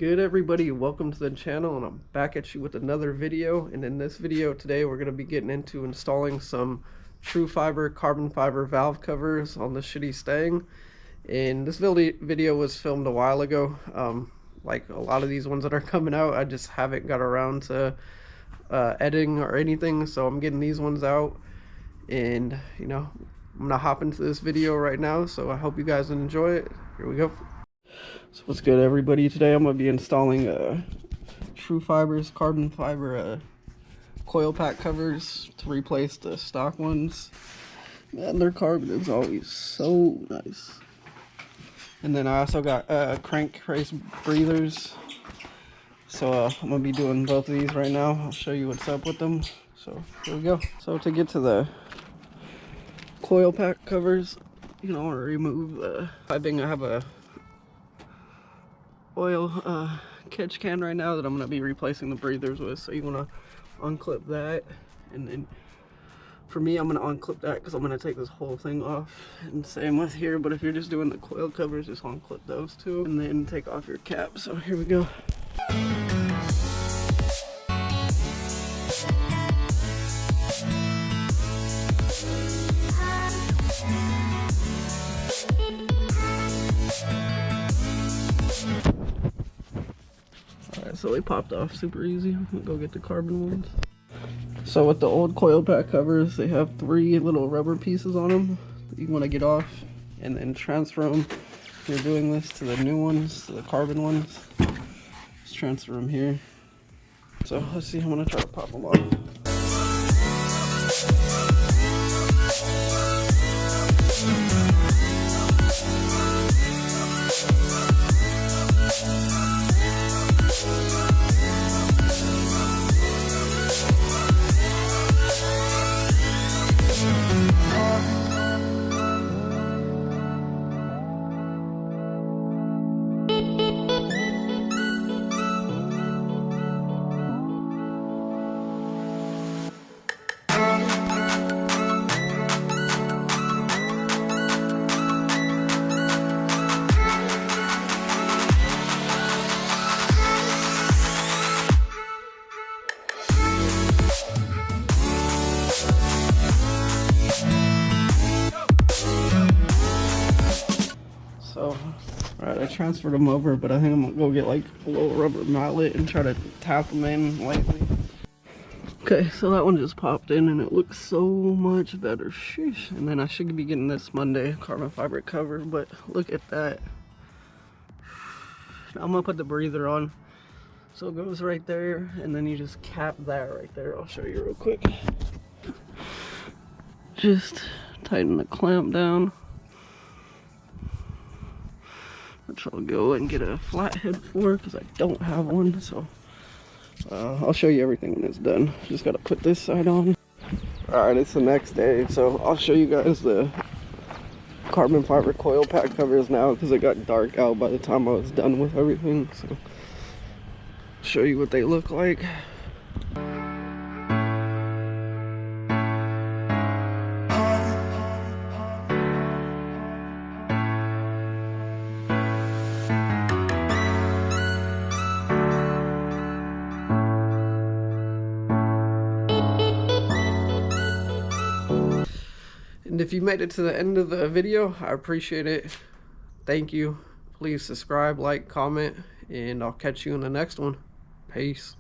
good, everybody? Welcome to the channel, and I'm back at you with another video. And in this video today, we're going to be getting into installing some Trufiber carbon fiber valve covers on the shitty Mustang. And this video was filmed a while ago. Like a lot of these ones that are coming out, I just haven't got around to editing or anything, so I'm getting these ones out. And you know, I'm gonna hop into this video right now, so I hope you guys enjoy it. Here we go. So what's good, everybody? Today I'm going to be installing Trufiber's carbon fiber coil pack covers to replace the stock ones. Man, their carbon is always so nice. And then I also got crank race breathers. So I'm going to be doing both of these right now. I'll show you what's up with them. So here we go. So to get to the coil pack covers, you know, remove the piping. I have a oil catch can right now that I'm going to be replacing the breathers with, so you want to unclip that, and then for me I'm going to unclip that because I'm going to take this whole thing off, and same with here. But if you're just doing the coil covers, just unclip those two and then take off your cap. So here we go. So they popped off super easy. I'm gonna go get the carbon ones. So with the old coil pack covers, they have 3 little rubber pieces on them that you want to get off and then transfer them. If you're doing this to the new ones, to the carbon ones, just transfer them here. So let's see, I'm gonna try to pop them off. So, alright, I transferred them over, but I think I'm gonna go get like a little rubber mallet and try to tap them in lightly. Okay, so that one just popped in and it looks so much better. Sheesh. And then I should be getting this Monday carbon fiber cover, but look at that. Now I'm gonna put the breather on. So it goes right there, and then you just cap that right there. I'll show you real quick. Just tighten the clamp down. Which I'll go and get a flathead for because I don't have one. So I'll show you everything when it's done. Just gotta put this side on. Alright, it's the next day, so I'll show you guys the carbon fiber coil pack covers now because it got dark out by the time I was done with everything. So I'll show you what they look like. And if you made it to the end of the video, I appreciate it. Thank you. Please subscribe, like, comment, and I'll catch you in the next one. Peace.